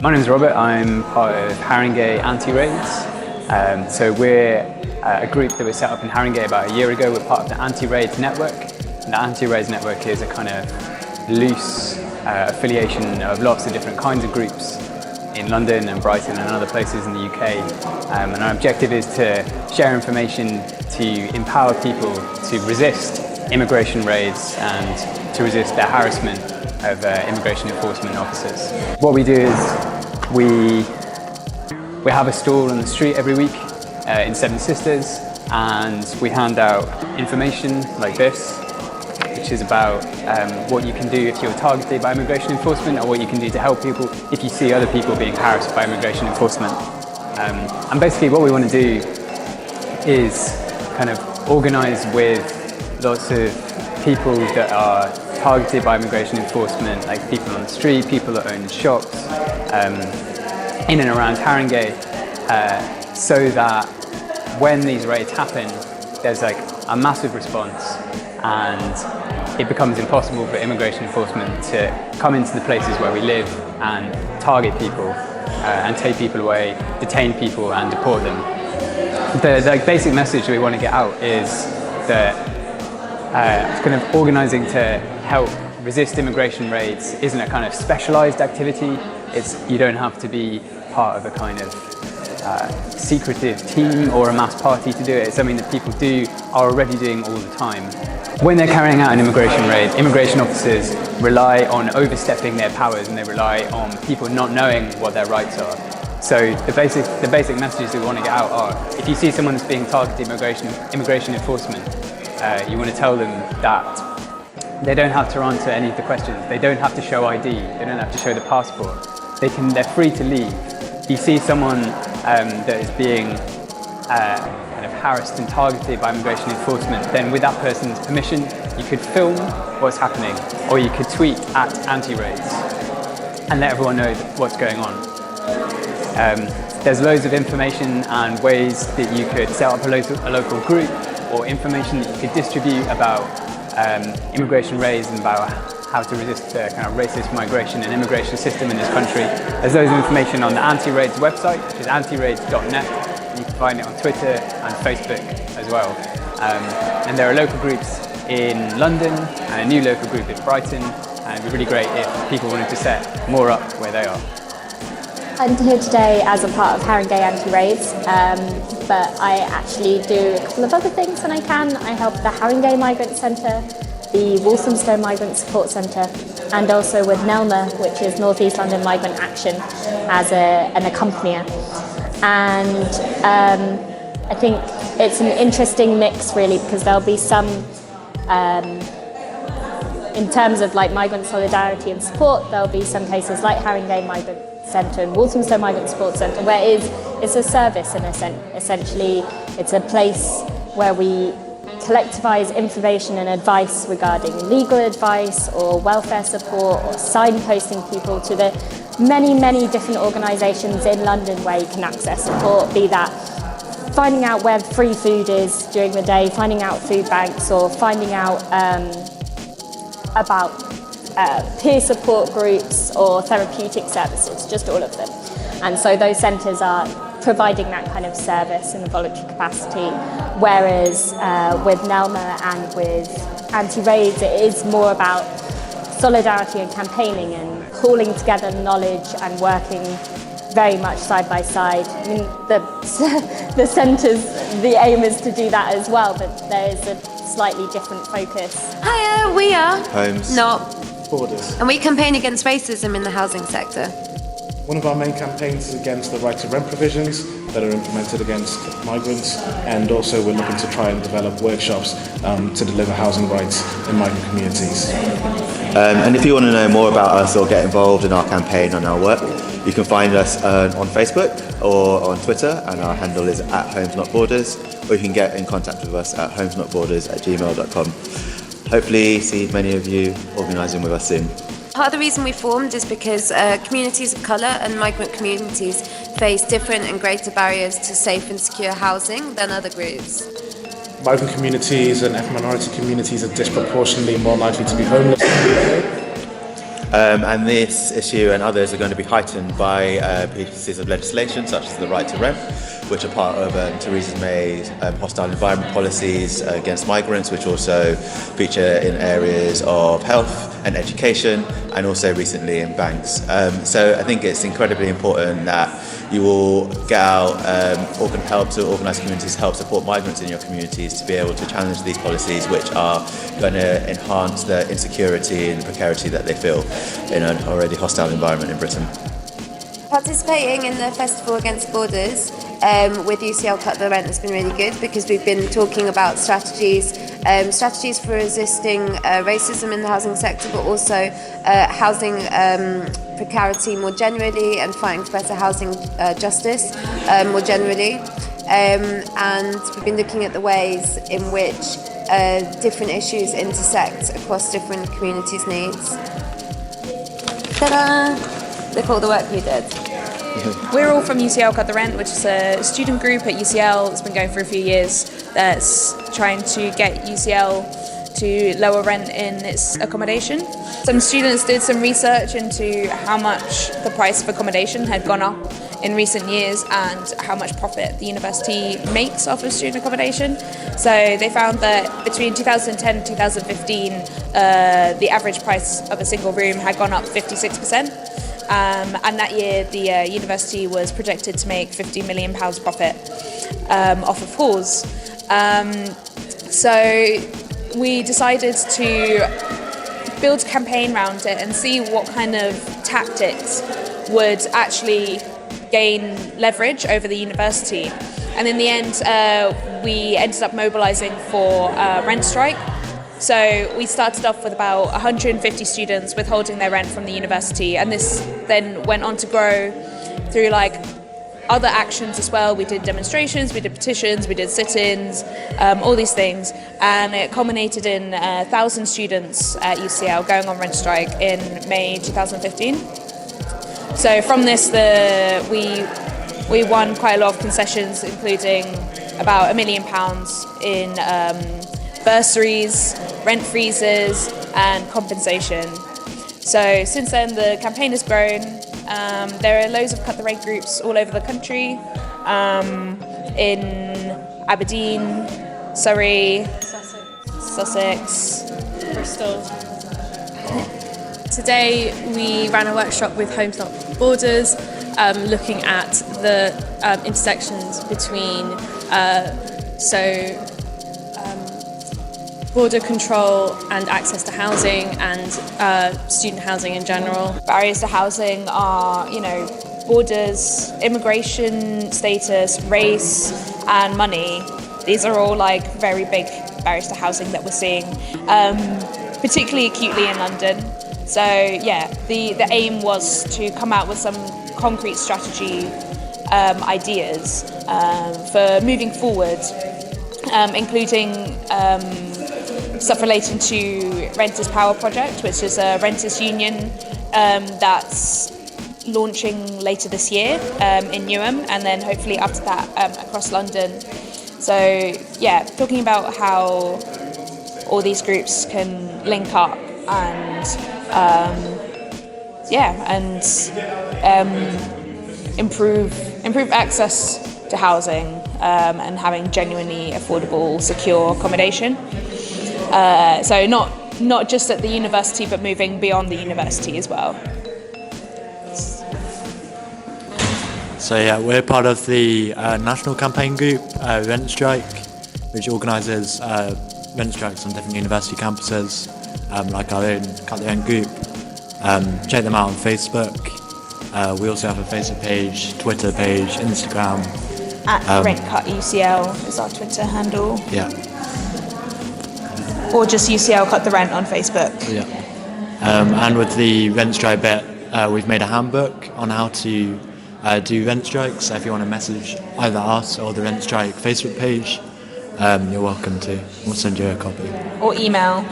My name is Robert. I'm part of Haringey Anti-Raids. So we're a group that was set up in Haringey about a year ago. We're part of the Anti-Raids network. And the Anti-Raids network is a kind of loose affiliation of lots of different kinds of groups in London and Brighton and other places in the UK. And our objective is to share information to empower people to resist immigration raids and to resist the harassment of immigration enforcement officers. What we do is we have a stall on the street every week in Seven Sisters, and we hand out information like this, which is about what you can do if you're targeted by immigration enforcement, or what you can do to help people if you see other people being harassed by immigration enforcement. And basically what we want to do is kind of organise with lots of people that are targeted by immigration enforcement, like people on the street, people that own shops, in and around Haringey, so that when these raids happen, there's like a massive response, and it becomes impossible for immigration enforcement to come into the places where we live and target people and take people away, detain people and deport them. The basic message we want to get out is that kind of organising to help resist immigration raids isn't a kind of specialised activity. You don't have to be part of a kind of secretive team or a mass party to do it. It's something that people are already doing all the time. When they're carrying out an immigration raid, immigration officers rely on overstepping their powers, and they rely on people not knowing what their rights are. So the basic messages that we want to get out are, if you see someone that's being targeted immigration enforcement, you want to tell them that they don't have to answer any of the questions. They don't have to show ID. They don't have to show the passport. They're free to leave. If you see someone that is being kind of harassed and targeted by immigration enforcement, then with that person's permission, you could film what's happening, or you could tweet at Anti-Raids and let everyone know what's going on. There's loads of information and ways that you could set up a local group, or information that you could distribute about immigration raids and about how to resist the kind of racist migration and immigration system in this country. There's loads of information on the Anti-Raids website, which is antiraids.net. You can find it on Twitter and Facebook as well. And there are local groups in London and a new local group in Brighton, and it'd be really great if people wanted to set more up where they are. I'm here today as a part of Haringey Anti-Raids, but I actually do a couple of other things when I can. I help the Haringey Migrant Centre, the Walthamstow Migrant Support Centre, and also with NELMA, which is North East London Migrant Action, as an accompanier. And I think it's an interesting mix really, because there'll be some, in terms of like migrant solidarity and support, there'll be some cases like Haringey Migrant Centre and Walthamstow Migrant Support Centre where it's a service, and essentially it's a place where we collectivise information and advice regarding legal advice or welfare support, or signposting people to the many different organisations in London where you can access support, be that finding out where free food is during the day, finding out food banks, or finding out about peer support groups or therapeutic services, just all of them. And so those centres are providing that kind of service in a voluntary capacity, whereas with NELMA and with Anti-Raids, it is more about solidarity and campaigning and pooling together knowledge and working very much side by side. I mean, the centres, the aim is to do that as well, but there is a slightly different focus. Hiya, we are Homes Not Borders. And we campaign against racism in the housing sector. One of our main campaigns is against the right to rent provisions that are implemented against migrants, and also we're looking to try and develop workshops to deliver housing rights in migrant communities. And if you want to know more about us or get involved in our campaign and our work, you can find us on Facebook or on Twitter, and our handle is @HomesNotBorders, or you can get in contact with us at homesnotborders@gmail.com. Hopefully see many of you organising with us soon. Part of the reason we formed is because communities of colour and migrant communities face different and greater barriers to safe and secure housing than other groups. Migrant communities and ethnic minority communities are disproportionately more likely to be homeless. And this issue and others are going to be heightened by pieces of legislation such as the right to rent, which are part of Theresa May's hostile environment policies against migrants, which also feature in areas of health and education, and also recently in banks. So I think it's incredibly important that you will get out, help to organise communities, help support migrants in your communities to be able to challenge these policies, which are going to enhance the insecurity and precarity that they feel in an already hostile environment in Britain. Participating in the Festival Against Borders with UCL Cut the Rent has been really good, because we've been talking about strategies for resisting racism in the housing sector, but also housing precarity more generally, and fighting for better housing justice more generally. And we've been looking at the ways in which different issues intersect across different communities' needs. Ta-da! Look at all the work we did. We're all from UCL Cut the Rent, which is a student group at UCL that's been going for a few years, that's trying to get UCL to lower rent in its accommodation. Some students did some research into how much the price of accommodation had gone up in recent years and how much profit the university makes off of student accommodation. So they found that between 2010 and 2015, the average price of a single room had gone up 56%. And that year, the university was projected to make £50 million profit off of halls. So we decided to build a campaign around it and see what kind of tactics would actually gain leverage over the university. And in the end, we ended up mobilising for a rent strike. So we started off with about 150 students withholding their rent from the university, and this then went on to grow through other actions as well. We did demonstrations, we did petitions, we did sit-ins, all these things, and it culminated in 1,000 students at UCL going on rent strike in May 2015. So from this, we won quite a lot of concessions, including about £1 million in bursaries, rent freezes and compensation. So since then the campaign has grown. There are loads of Cut the Rent groups all over the country, in Aberdeen, Surrey, Sussex, Bristol. Today we ran a workshop with Homes Not Borders, looking at the intersections between border control and access to housing and student housing in general. Barriers to housing are, borders, immigration status, race and money. These are all very big barriers to housing that we're seeing, particularly acutely in London. So the aim was to come out with some concrete strategy ideas for moving forward, including stuff relating to Renters Power Project, which is a renters union that's launching later this year in Newham, and then hopefully after that across London. So talking about how all these groups can link up and improve access to housing and having genuinely affordable, secure accommodation. So not just at the university, but moving beyond the university as well. So we're part of the national campaign group, Rent Strike, which organises rent strikes on different university campuses, like our own Cut the Rent group. Check them out on Facebook. We also have a Facebook page, Twitter page, Instagram. At Rent Cut UCL is our Twitter handle. Yeah. Or just UCL Cut the Rent on Facebook. Yeah. And with the rent strike bit, we've made a handbook on how to do rent strikes. So if you want to message either us or the Rent Strike Facebook page, you're welcome to. We'll send you a copy. Or email.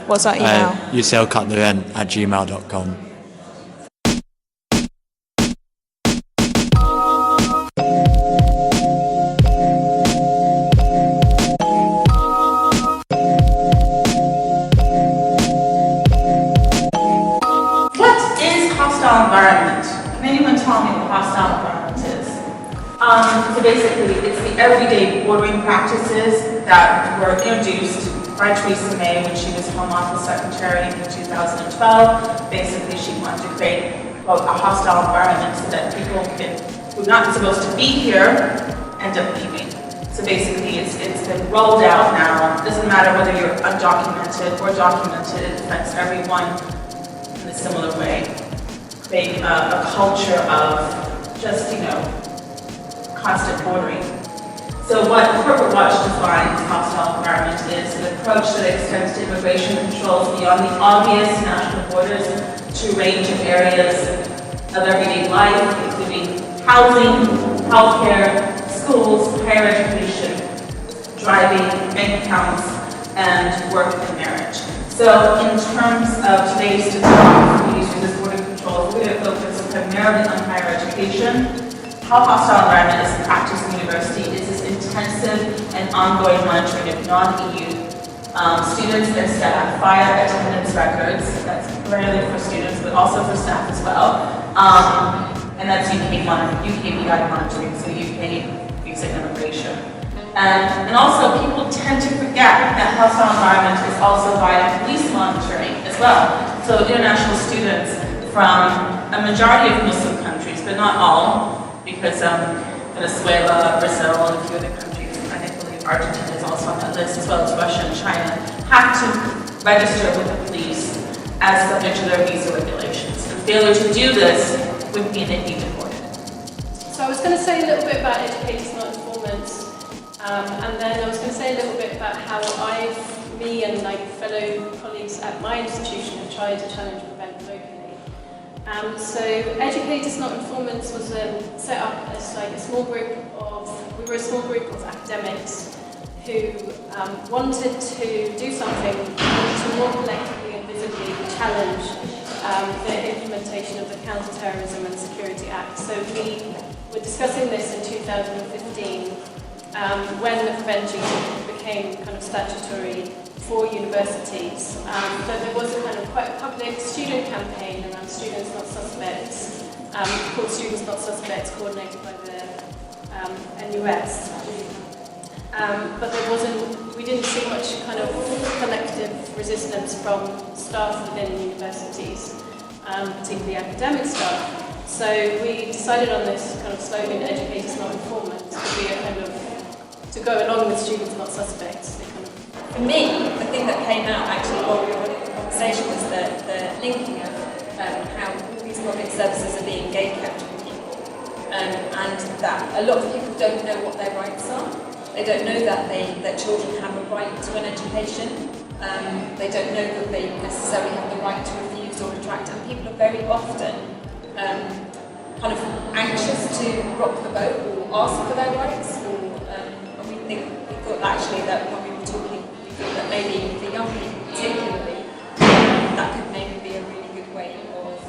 What's our email? uclcutthorent@gmail.com. hostile environment. Can anyone tell me what hostile environment is? So basically, it's the everyday bordering practices that were introduced by Theresa May when she was Home Office Secretary in 2012. Basically, she wanted to create a hostile environment so that people who are not supposed to be here end up leaving. So basically, it's been rolled out now. It doesn't matter whether you're undocumented or documented, it affects everyone in a similar way. Creating a culture of just, constant bordering. So what Corporate Watch defines hostile environment is an approach that extends to immigration controls beyond the obvious national borders to a range of areas of everyday life, including housing, healthcare, schools, higher education, driving, bank accounts, and work and marriage. So in terms of today's talk for Unis Resist Border Controls, we're going to focus primarily on higher education. How hostile environment is practiced in university is this intensive and ongoing monitoring of non-EU students and staff via attendance records. That's primarily for students, but also for staff as well. And that's UKBI monitoring, so UK visa immigration. And also, people tend to forget that hostile environment is also via police monitoring as well. So international students from a majority of Muslim countries, but not all, because Venezuela, Brazil, and a few other countries, I believe Argentina is also on that list, as well as Russia and China, have to register with the police as subject to their visa regulations. And failure to do this would mean they'd be deported. So I was going to say a little bit about educators, not informants, and then I was going to say a little bit about how me and fellow colleagues at my institution have tried to challenge prevent locally. So Educators Not Informants was set up as a small group we were a small group of academics who wanted to do something to more collectively and visibly challenge the implementation of the Counter-Terrorism and Security Act. So we were discussing this in 2015 when the Prevent Duty became kind of statutory for universities. But there was a kind of quite public student campaign around Students Not Suspects, called Students Not Suspects, coordinated by the NUS. But we didn't see much kind of collective resistance from staff within universities, particularly academic staff. So we decided on this kind of slogan, Educators Not Informants, to be a kind of, to go along with Students Not Suspects. For me, the thing that came out actually while we were having the conversation was the linking of how all these public services are being gatekept from people, and that a lot of people don't know what their rights are. They don't know that children have a right to an education. They don't know that they necessarily have the right to refuse or retract, and people are very often kind of anxious to rock the boat or ask for their rights. And we thought actually that when we were talking, that maybe for young people particularly, that could maybe be a really good way of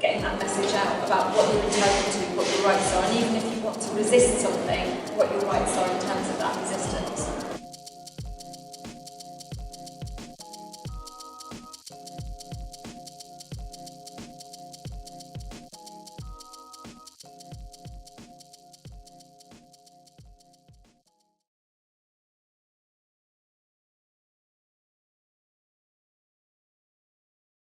getting that message out about what you're entitled to, what your rights are, and even if you want to resist something, what your rights are in terms of that resistance.